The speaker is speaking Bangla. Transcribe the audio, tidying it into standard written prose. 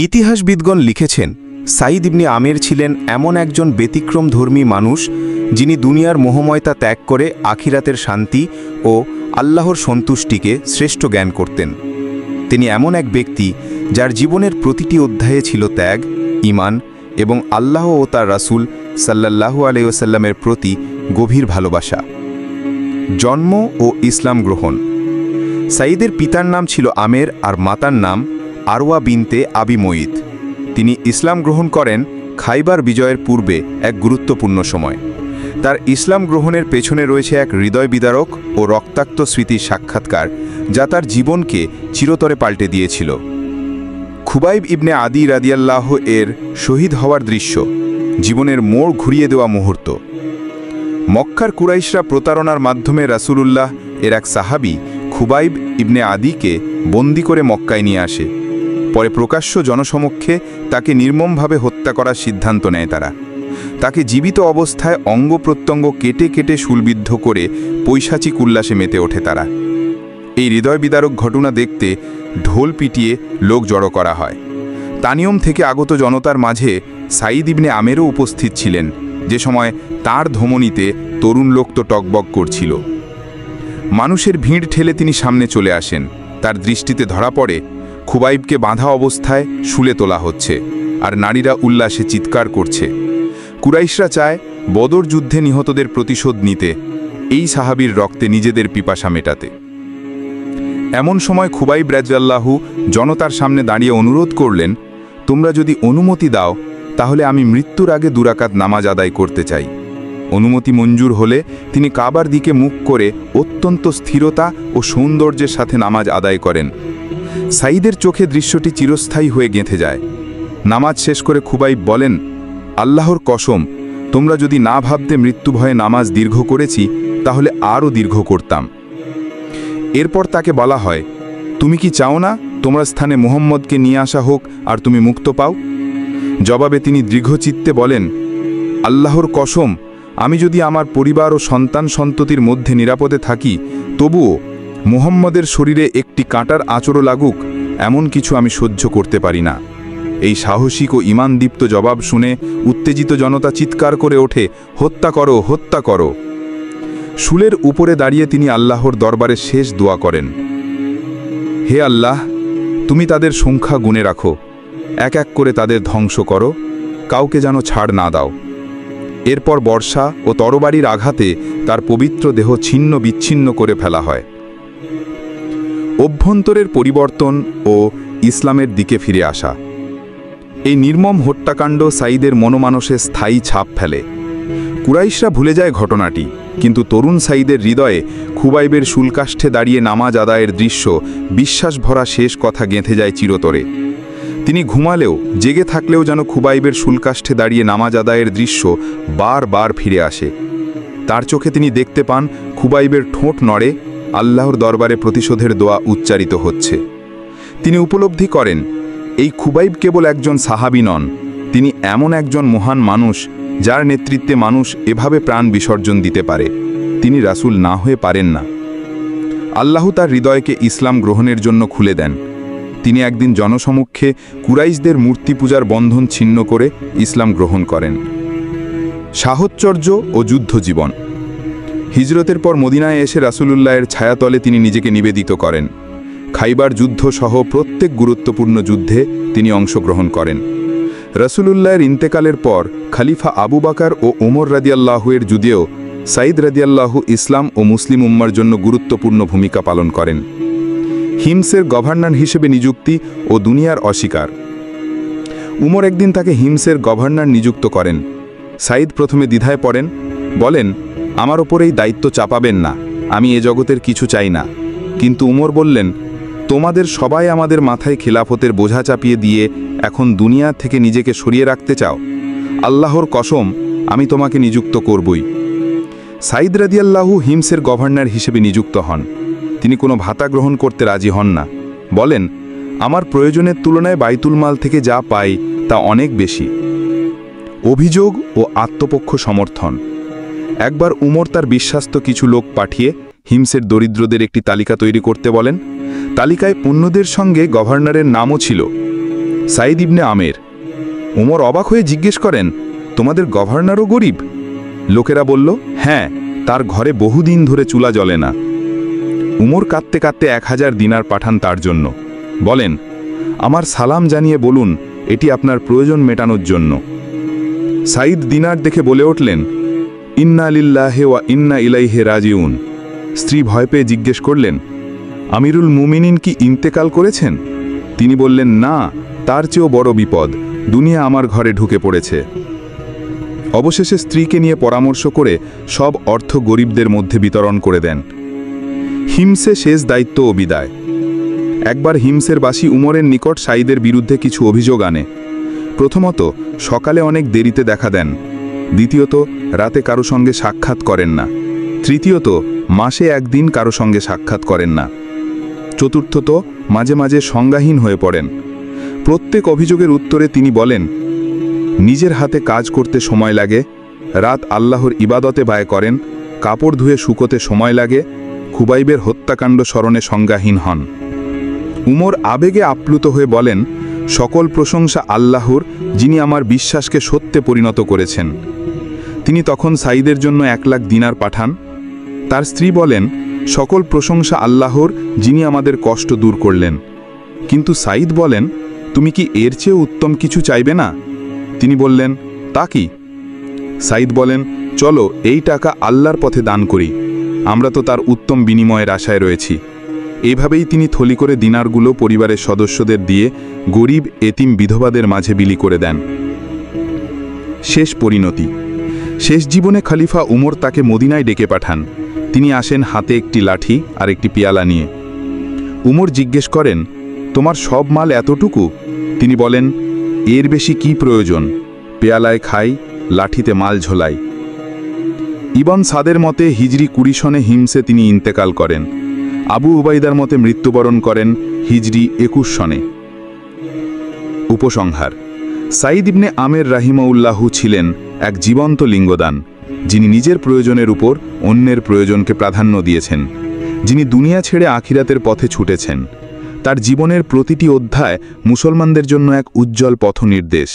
ইতিহাসবিদগণ লিখেছেন, সাঈদ ইবনে আমের ছিলেন এমন একজন ব্যতিক্রমধর্মী মানুষ যিনি দুনিয়ার মোহময়তা ত্যাগ করে আখিরাতের শান্তি ও আল্লাহর সন্তুষ্টিকে শ্রেষ্ঠ জ্ঞান করতেন। তিনি এমন এক ব্যক্তি যার জীবনের প্রতিটি অধ্যায়ে ছিল ত্যাগ, ঈমান এবং আল্লাহ ও তার রাসূল সাল্লাল্লাহু আলাইহি ওয়াসাল্লামের প্রতি গভীর ভালোবাসা। জন্ম ও ইসলাম গ্রহণ। সাঈদের পিতার নাম ছিল আমের আর মাতার নাম আরওয়া বিনতে আবি মুঈত। তিনি ইসলাম গ্রহণ করেন খাইবার বিজয়ের পূর্বে এক গুরুত্বপূর্ণ সময়। তার ইসলাম গ্রহণের পেছনে রয়েছে এক হৃদয় বিদারক ও রক্তাক্ত স্মৃতির সাক্ষাৎকার, যা তার জীবনকে চিরতরে পাল্টে দিয়েছিল। খুবাইব ইবনে আদি রাদিয়াল্লাহু এর শহীদ হওয়ার দৃশ্য, জীবনের মোড় ঘুরিয়ে দেওয়া মুহূর্ত। মক্কার কুরাইশরা প্রতারণার মাধ্যমে রাসূলুল্লাহ এর এক সাহাবী খুবাইব ইবনে আদিকে বন্দী করে মক্কায় নিয়ে আসে। পরে প্রকাশ্য জনসমক্ষে তাকে নির্মমভাবে হত্যা করার সিদ্ধান্ত নেয় তারা। তাকে জীবিত অবস্থায় অঙ্গ প্রত্যঙ্গ কেটে কেটে শূলবিদ্ধ করে পৈশাচিক উল্লাসে মেতে ওঠে তারা। এই হৃদয় বিদারক ঘটনা দেখতে ঢোল পিটিয়ে লোক জড়ো করা হয়। তানিয়ম থেকে আগত জনতার মাঝে সাঈদ ইবনে আমেরও উপস্থিত ছিলেন, যে সময় তার ধমনীতে তরুণ লোক তো টকবক করছিল। মানুষের ভিড় ঠেলে তিনি সামনে চলে আসেন। তার দৃষ্টিতে ধরা পড়ে খুবাইবকে বাঁধা অবস্থায় শুলে তোলা হচ্ছে, আর নারীরা উল্লাসে চিৎকার করছে। কুরাইশরা চায় বদর যুদ্ধে নিহতদের প্রতিশোধ নিতে, এই সাহাবীর রক্তে নিজেদের পিপাসা মেটাতে। এমন সময় খুবাইব রাদিয়াল্লাহু জনতার সামনে দাঁড়িয়ে অনুরোধ করলেন, তোমরা যদি অনুমতি দাও তাহলে আমি মৃত্যুর আগে 2 রাকাত নামাজ আদায় করতে চাই। অনুমতি মঞ্জুর হলে তিনি কাবার দিকে মুখ করে অত্যন্ত স্থিরতা ও সৌন্দর্যের সাথে নামাজ আদায় করেন। সাঈদের চোখে দৃশ্যটি চিরস্থায়ী হয়ে গেঁথে যায়। নামাজ শেষ করে খুবাইব বলেন, আল্লাহর কসম, তোমরা যদি না ভাবতে মৃত্যু ভয়ে নামাজ দীর্ঘ করেছি তাহলে আরও দীর্ঘ করতাম। এরপর তাকে বলা হয়, তুমি কি চাও না তোমার স্থানে মুহাম্মদকে নিয়ে আসা হোক আর তুমি মুক্ত পাও? জবাবে তিনি দৃঢ়চিত্তে বলেন, আল্লাহর কসম, আমি যদি আমার পরিবার ও সন্তান সন্ততির মধ্যে নিরাপদে থাকি, তবুও মুহাম্মদের শরীরে একটি কাঁটার আঁচড়ও লাগুক এমন কিছু আমি সহ্য করতে পারি না। এই সাহসিক ও ঈমানদীপ্ত জবাব শুনে উত্তেজিত জনতা চিৎকার করে ওঠে, হত্যা করো, হত্যা করো। শুলের উপরে দাঁড়িয়ে তিনি আল্লাহর দরবারে শেষ দোয়া করেন, হে আল্লাহ, তুমি তাদের সংখ্যা গুণে রাখো, এক এক করে তাদের ধ্বংস করো, কাউকে যেন ছাড় না দাও। এরপর বর্ষা ও তরবারির আঘাতে তার পবিত্র দেহ ছিন্ন বিচ্ছিন্ন করে ফেলা হয়। অভ্যন্তরের পরিবর্তন ও ইসলামের দিকে ফিরে আসা। এই নির্মম হত্যাকাণ্ড সাঈদের মনোমানসে স্থায়ী ছাপ ফেলে। কুরাইশরা ভুলে যায় ঘটনাটি, কিন্তু তরুণ সাঈদের হৃদয়ে খুবাইবের শুলকাষ্ঠে দাঁড়িয়ে নামাজ আদায়ের দৃশ্য বিশ্বাস ভরা শেষ কথা গেঁথে যায় চিরতরে। তিনি ঘুমালেও জেগে থাকলেও যেন খুবাইবের শুলকাষ্ঠে দাঁড়িয়ে নামাজ আদায়ের দৃশ্য বারবার ফিরে আসে। তার চোখে তিনি দেখতে পান খুবাইবের ঠোঁট নড়ে, আল্লাহর দরবারে প্রতিশোধের দোয়া উচ্চারিত হচ্ছে। তিনি উপলব্ধি করেন, এই খুবাইব কেবল একজন সাহাবী নন, তিনি এমন একজন মহান মানুষ যার নেতৃত্বে মানুষ এভাবে প্রাণ বিসর্জন দিতে পারে। তিনি রাসূল না হয়ে পারেন না। আল্লাহ তার হৃদয়কে ইসলাম গ্রহণের জন্য খুলে দেন। তিনি একদিন জনসমক্ষে কুরাইশদের মূর্তি পূজার বন্ধন ছিন্ন করে ইসলাম গ্রহণ করেন। সাহচর্য ও যুদ্ধ জীবন। হিজরতের পর মদিনায় এসে রাসূলুল্লাহের ছায়াতলে তিনি নিজেকে নিবেদিত করেন। খাইবার যুদ্ধ সহ প্রত্যেক গুরুত্বপূর্ণ যুদ্ধে তিনি অংশগ্রহণ করেন। রাসূলুল্লাহের ইন্তেকালের পর খলিফা আবু বকর ও ওমর রাদিয়াল্লাহু এর যুদ্ধেও সাঈদ রাদিয়াল্লাহু ইসলাম ও মুসলিম উম্মার জন্য গুরুত্বপূর্ণ ভূমিকা পালন করেন। হিমসের গভর্নর হিসেবে নিযুক্তি ও দুনিয়ার অস্বীকার। উমর একদিন তাকে হিমসের গভর্নর নিযুক্ত করেন। সাঈদ প্রথমে দ্বিধায় পড়েন, বলেন, আমার ওপর এই দায়িত্ব চাপাবেন না, আমি এ জগতের কিছু চাই না। কিন্তু উমর বললেন, তোমাদের সবাই আমাদের মাথায় খিলাফতের বোঝা চাপিয়ে দিয়ে এখন দুনিয়া থেকে নিজেকে সরিয়ে রাখতে চাও? আল্লাহর কসম, আমি তোমাকে নিযুক্ত করবই। সাঈদ রাদিয়াল্লাহু হিমসের গভর্নর হিসেবে নিযুক্ত হন। তিনি কোনো ভাতা গ্রহণ করতে রাজি হন না। বলেন, আমার প্রয়োজনের তুলনায় বাইতুল মাল থেকে যা পাই তা অনেক বেশি। অভিযোগ ও আত্মপক্ষ সমর্থন। একবার উমর তার বিশ্বাস্ত কিছু লোক পাঠিয়ে হিমসের দরিদ্রদের একটি তালিকা তৈরি করতে বলেন। তালিকায় অন্যদের সঙ্গে গভর্নরের নামও ছিল। সাঈদ ইবনে আমের। ওমর অবাক হয়ে জিজ্ঞেস করেন, তোমাদের গভর্নরও গরিব? লোকেরা বলল, হ্যাঁ, তার ঘরে বহুদিন ধরে চুলা জ্বলে না। উমর কাঁদতে কাঁদতে 1000 দিনার পাঠান তার জন্য। বলেন, আমার সালাম জানিয়ে বলুন এটি আপনার প্রয়োজন মেটানোর জন্য। সাঈদ দিনার দেখে বলে উঠলেন, ইন্না লিল্লাহি ওয়া ইন্না ইলাইহি রাজিউন। স্ত্রী ভয় পেয়ে জিজ্ঞেস করলেন, আমিরুল মুমিনিন কি ইন্তেকাল করেছেন? তিনি বললেন, না, তার চেয়েও বড় বিপদ, দুনিয়া আমার ঘরে ঢুকে পড়েছে। অবশেষে স্ত্রীকে নিয়ে পরামর্শ করে সব অর্থ গরিবদের মধ্যে বিতরণ করে দেন। হিমসে শেষ দায়িত্ব ও বিদায়। একবার হিমসের বাসী উমরের নিকট সাঈদের বিরুদ্ধে কিছু অভিযোগ আনে। প্রথমত, সকালে অনেক দেরিতে দেখা দেন। দ্বিতীয়ত, রাতে কারো সঙ্গে সাক্ষাৎ করেন না। তৃতীয়ত, মাসে একদিন কারো সঙ্গে সাক্ষাৎ করেন না। চতুর্থত, মাঝে মাঝে সংজ্ঞাহীন হয়ে পড়েন। প্রত্যেক অভিযোগের উত্তরে তিনি বলেন, নিজের হাতে কাজ করতে সময় লাগে, রাত আল্লাহর ইবাদতে ব্যয় করেন, কাপড় ধুয়ে শুকোতে সময় লাগে, খুবাইবের হত্যাকাণ্ড স্মরণে সংজ্ঞাহীন হন। উমর আবেগে আপ্লুত হয়ে বলেন, সকল প্রশংসা আল্লাহর, যিনি আমার বিশ্বাসকে সত্যে পরিণত করেছেন। তিনি তখন সাঈদের জন্য 1,00,000 দিনার পাঠান। তার স্ত্রী বলেন, সকল প্রশংসা আল্লাহর, যিনি আমাদের কষ্ট দূর করলেন। কিন্তু সাঈদ বলেন, তুমি কি এর চেয়ে উত্তম কিছু চাইবে না? তিনি বললেন, তা কি? সাঈদ বলেন, চলো এই টাকা আল্লাহর পথে দান করি, আমরা তো তার উত্তম বিনিময়ের আশায় রয়েছি। এইভাবেই তিনি থলি করে দিনারগুলো পরিবারের সদস্যদের দিয়ে গরিব এতিম বিধবাদের মাঝে বিলি করে দেন। শেষ পরিণতি। শেষ জীবনে খলিফা উমর তাকে মদিনায় ডেকে পাঠান। তিনি আসেন হাতে একটি লাঠি আর একটি পেয়ালা নিয়ে। উমর জিজ্ঞেস করেন, তোমার সব মাল এতটুকু? তিনি বলেন, এর বেশি কি প্রয়োজন? পেয়ালায় খাই, লাঠিতে মাল ঝোলাই। ইবন সাদের মতে হিজরি 20 সনে হিমসে তিনি ইন্তেকাল করেন। আবু উবাইদার মতে মৃত্যুবরণ করেন হিজরি 21 সনে। উপসংহার। সাঈদ ইবনে আমের রাহিমাউল্লাহু ছিলেন এক জীবন্ত লিঙ্গদান, যিনি নিজের প্রয়োজনের উপর অন্যের প্রয়োজনকে প্রাধান্য দিয়েছেন, যিনি দুনিয়া ছেড়ে আখিরাতের পথে ছুটেছেন। তার জীবনের প্রতিটি অধ্যায় মুসলমানদের জন্য এক উজ্জ্বল পথনির্দেশ।